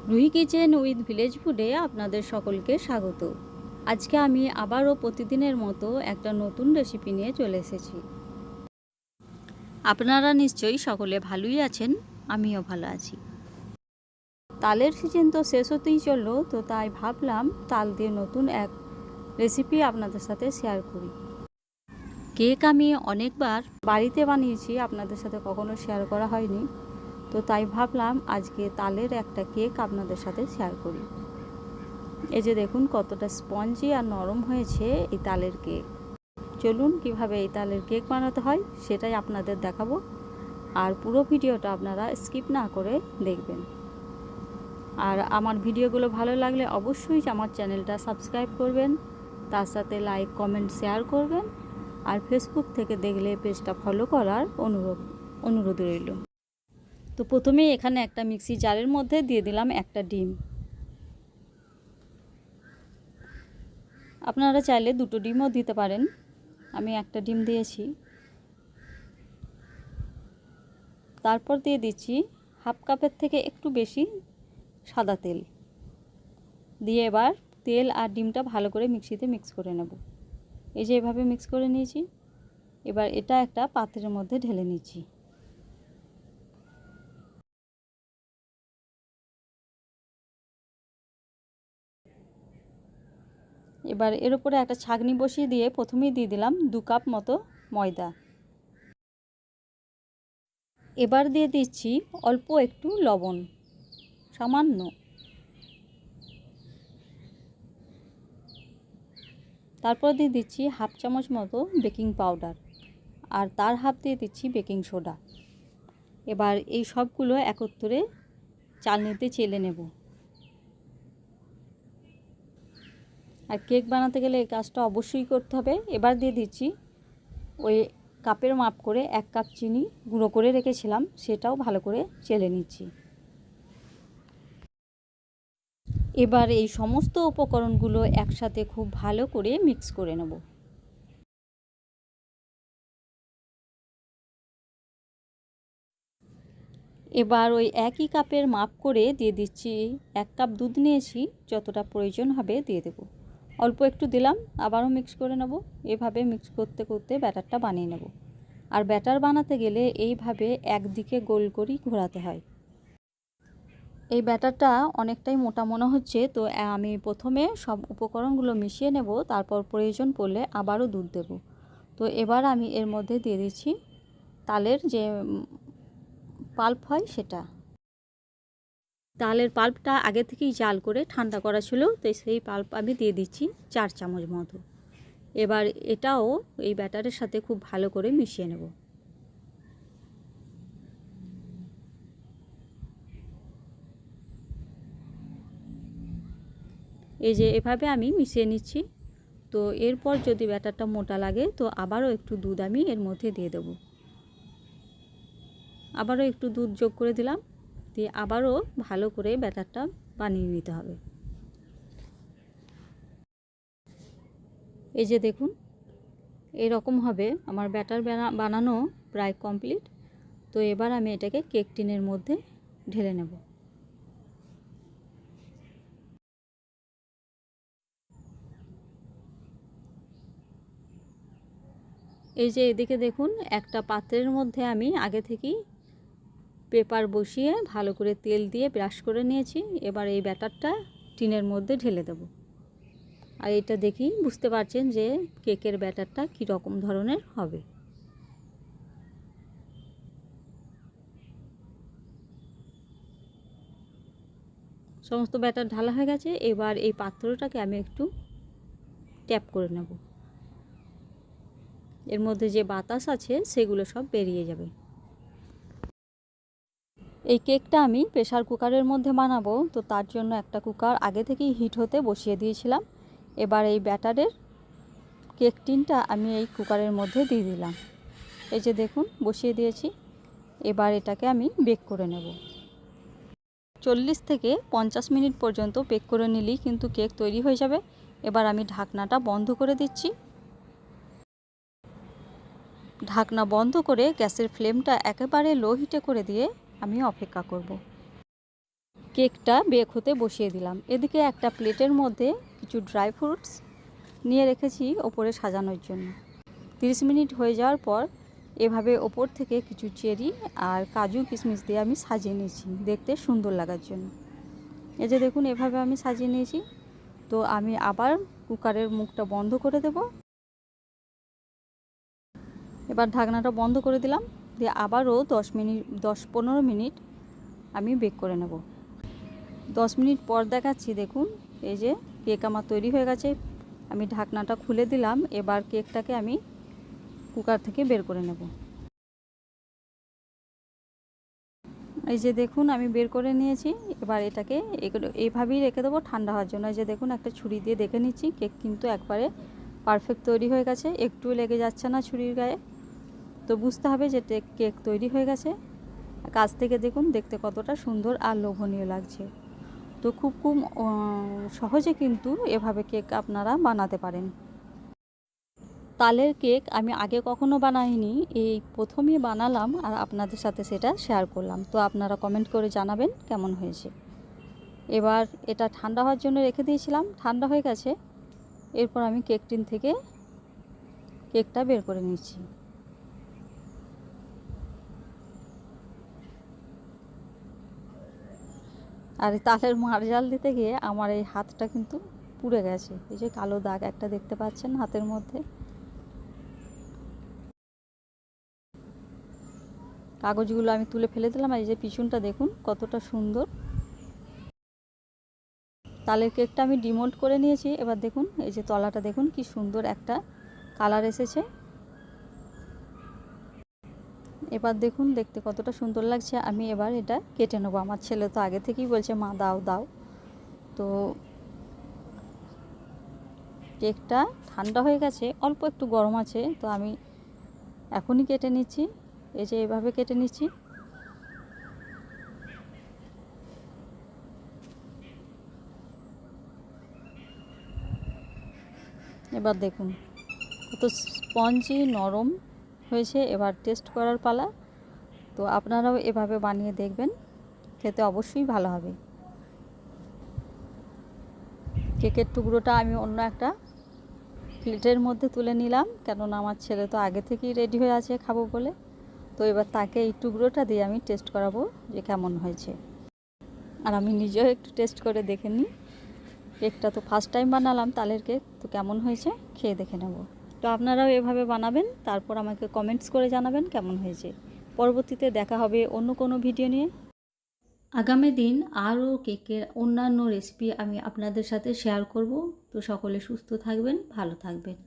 Ruhi kitchen with village ফুডে আপনাদের সকলকে স্বাগত। আজকে আমি আবারও প্রতিদিনের মতো একটা নতুন রেসিপি নিয়ে চলে এসেছি। আপনারা নিশ্চয়ই সকলে ভালোই আছেন, আমিও ভালো আছি। তালের সিজন তো শেষ হতেই চললো, তো তাই ভাবলাম তাল দিয়ে নতুন এক রেসিপি আপনাদের সাথে শেয়ার করি। কেক আমি অনেকবার বাড়িতে বানিয়েছি, আপনাদের সাথে কখনো শেয়ার করা হয়নি, তো তাই ভাবলাম আজকে তালের একটা কেক আপনাদের সাথে শেয়ার করি। এই যে দেখুন কতটা স্পঞ্জি আর নরম হয়েছে এই তালের কেক। চলুন কিভাবে এই তালের কেক বানাতে হয় সেটাই আপনাদের দেখাবো, আর পুরো ভিডিওটা আপনারা স্কিপ না করে দেখবেন। আর আমার ভিডিওগুলো ভালো লাগলে অবশ্যই আমার চ্যানেলটা সাবস্ক্রাইব করবেন, তার সাথে লাইক কমেন্ট শেয়ার করবেন, আর ফেসবুক থেকে দেখলে পেজটা ফলো করার অনুরোধ রইল। তো প্রথমেই এখানে একটা মিক্সি জারের মধ্যে দিয়ে দিলাম একটা ডিম। আপনারা চাইলে দুটো ডিমও দিতে পারেন, আমি একটা ডিম দিয়েছি। তারপর দিয়ে দিচ্ছি হাফ কাপের থেকে একটু বেশি সাদা তেল দিয়ে এবার তেল আর ডিমটা ভালো করে মিক্সিতে মিক্স করে নেব। এই যে এভাবে মিক্স করে নিয়েছি। এবার এটা একটা পাত্রের মধ্যে ঢেলে নিচ্ছি। এবার এর উপরে একটা ছাঁকনি বসিয়ে দিয়ে প্রথমেই দিয়ে দিলাম 2 কাপ মতো ময়দা। এবার দিয়ে দিচ্ছি অল্প একটু লবণ, সামান্য। তারপর দিয়ে দিচ্ছি হাফ চামচ মতো বেকিং পাউডার, আর তার হাফ দিয়ে দিচ্ছি বেকিং সোডা। এবার এই সবগুলো একত্রে চালনিতে চেলে নেব। আর কেক বানাতে গেলে এই কাজটা অবশ্যই করতে হবে। এবার দিয়ে দিচ্ছি ওই কাপের মাপ করে 1 কাপ চিনি গুঁড়ো করে রেখেছিলাম, সেটাও ভালো করে চেলে নিচ্ছি। এবার এই সমস্ত উপকরণগুলো একসাথে খুব ভালো করে মিক্স করে নেব। এবার ওই একই কাপের মাপ করে দিয়ে দিচ্ছি 1 কাপ দুধ নিয়েছি, যতটা প্রয়োজন হবে দিয়ে দেব। অল্প একটু দিলাম, আবারও মিক্স করে নেব। এভাবে মিক্স করতে করতে ব্যাটারটা বানিয়ে নেব। আর ব্যাটার বানাতে গেলে এইভাবে একদিকে গোল করেই ঘোরাতে হয়। এই ব্যাটারটা অনেকটাই মোটা মনে হচ্ছে, তো আমি প্রথমে সব উপকরণগুলো মিশিয়ে নেব, তারপর প্রয়োজন পড়লে আবারও দুধ দেব। তো এবার আমি এর মধ্যে দিয়ে দিচ্ছি তালের যে পাল্প হয় সেটা। তালের পাল্পটা আগে থেকেই জাল করে ঠান্ডা করা ছিল, তো সেই পাল্প আমি দিয়ে দিচ্ছি 4 চামচ মতো। এবার এটাও এই ব্যাটারের সাথে খুব ভালো করে মিশিয়ে নেব। এই যে এভাবে আমি মিশিয়ে নিচ্ছি। তো এরপর যদি ব্যাটারটা মোটা লাগে তো আবারও একটু দুধ আমি এর মধ্যে দিয়ে দেব। আবারও একটু দুধ যোগ করে দিলাম, দিয়ে আবারও ভালো করে ব্যাটারটা বানিয়ে নিতে হবে। এই যে দেখুন এরকম হবে আমার ব্যাটার বানানো প্রায় কমপ্লিট। তো এবার আমি এটাকে কেক টিনের মধ্যে ঢেলে নেব। এই যে এদিকে দেখুন একটা পাত্রের মধ্যে আমি আগে থেকেই পেপার বসিয়ে ভালো করে তেল দিয়ে ব্রাশ করে নিয়েছি। এবার এই ব্যাটারটা টিনের মধ্যে ঢেলে দেব। আর এটা দেখেই বুঝতে পারছেন যে কেকের ব্যাটারটা কী রকম ধরনের হবে। সমস্ত ব্যাটার ঢালা হয়ে গেছে। এবার এই পাত্রটাকে আমি একটু ট্যাপ করে নেব। এর মধ্যে যে বাতাস আছে সেগুলো সব বেরিয়ে যাবে। এই কেকটা আমি প্রেসার কুকারের মধ্যে বানাবো, তো তার জন্য একটা কুকার আগে থেকেই হিট হতে বসিয়ে দিয়েছিলাম। এবার এই ব্যাটারের কেক টিনটা আমি এই কুকারের মধ্যে দিয়ে দিলাম। এই যে দেখুন বসিয়ে দিয়েছি। এবার এটাকে আমি বেক করে নেব। 40 থেকে 50 মিনিট পর্যন্ত বেক করে নিলেই কিন্তু কেক তৈরি হয়ে যাবে। এবার আমি ঢাকনাটা বন্ধ করে দিচ্ছি। ঢাকনা বন্ধ করে গ্যাসের ফ্লেমটা একেবারে লো হিটে করে দিয়ে আমি অপেক্ষা করব। কেকটা বেক হতে বসিয়ে দিলাম। এদিকে একটা প্লেটের মধ্যে কিছু ড্রাই ফ্রুটস নিয়ে রেখেছি ওপরে সাজানোর জন্য। 30 মিনিট হয়ে যাওয়ার পর এভাবে ওপর থেকে কিছু চেরি আর কাজু কিশমিশ দিয়ে আমি সাজিয়ে নিয়েছি দেখতে সুন্দর লাগার জন্য। এই যে দেখুন এভাবে আমি সাজিয়ে নিয়েছি। তো আমি আবার কুকারের মুখটা বন্ধ করে দেব। এবার ঢাকনাটা বন্ধ করে দিলাম, দিয়ে আবারও 10-15 মিনিট আমি বেক করে নেব। 10 মিনিট পর দেখাচ্ছি, দেখুন এই যে কেক আমার তৈরি হয়ে গেছে। আমি ঢাকনাটা খুলে দিলাম। এবার কেকটাকে আমি কুকার থেকে বের করে নেব। এই যে দেখুন আমি বের করে নিয়েছি। এবার এটাকে এইভাবেই রেখে দেবো ঠান্ডা হওয়ার জন্য। এই যে দেখুন একটা ছুরি দিয়ে দেখে নিচ্ছি, কেক কিন্তু একবারে পারফেক্ট তৈরি হয়ে গেছে, একটু লেগে যাচ্ছে না ছুরির গায়ে। তো বুঝতে হবে যে কেক তৈরি হয়ে গেছে। কাছ থেকে দেখুন দেখতে কতটা সুন্দর আর লোভনীয় লাগছে। তো খুব সহজে কিন্তু এভাবে কেক আপনারা বানাতে পারেন। তালের কেক আমি আগে কখনো বানাইনি, এই প্রথমই বানালাম আর আপনাদের সাথে সেটা শেয়ার করলাম। তো আপনারা কমেন্ট করে জানাবেন কেমন হয়েছে। এবার এটা ঠান্ডা হওয়ার জন্য রেখে দিয়েছিলাম, ঠান্ডা হয়ে গেছে। এরপর আমি কেক টিন থেকে কেকটা বের করে নিচ্ছি। আর তালের মারজাল দিতে গিয়ে আমার এই হাতটা কিন্তু পুড়ে গেছে। এই যে কালো দাগ একটা দেখতে পাচ্ছেন হাতের মধ্যে। কাগজগুলো আমি তুলে ফেলে দিলাম। আর এই যে পিছনটা দেখুন কতটা সুন্দর। তালের কেকটা আমি ডিমোল্ড করে নিয়েছি। এবার দেখুন এই যে তলাটা দেখুন কি সুন্দর একটা কালার এসেছে। এবার দেখুন দেখতে কতটা সুন্দর লাগছে। আমি এবার এটা কেটে নেবো। আমার ছেলে তো আগে থেকেই বলছে মা দাও দাও। তো কেকটা ঠান্ডা হয়ে গেছে, অল্প একটু গরম আছে, তো আমি এখনই কেটে নিচ্ছি। এই যে এভাবে কেটে নিচ্ছি। এবার দেখুন কত স্পঞ্জি নরম হয়েছে। এবার টেস্ট করার পালা। তো আপনারাও এভাবে বানিয়ে দেখবেন, খেতে অবশ্যই ভালো হবে। কেকের টুকরোটা আমি অন্য একটা প্লেটের মধ্যে তুলে নিলাম, কেননা আমার ছেলে তো আগে থেকেই রেডি হয়ে আছে খাবো বলে। তো এবার তাকে এই টুকরোটা দিয়ে আমি টেস্ট করাবো যে কেমন হয়েছে। আর আমি নিজেও একটু টেস্ট করে দেখে নিই। কেকটা তো ফার্স্ট টাইম বানালাম তালের কেক, তো কেমন হয়েছে খেয়ে দেখে নেব। তো আপনারাও এভাবে বানাবেন, তারপর আমাকে কমেন্টস করে জানাবেন কেমন হয়েছে। পরবর্তীতে দেখা হবে অন্য কোনো ভিডিও নিয়ে। আগামী দিন আরও কেকের অন্যান্য রেসিপি আমি আপনাদের সাথে শেয়ার করব। তো সকলে সুস্থ থাকবেন, ভালো থাকবেন।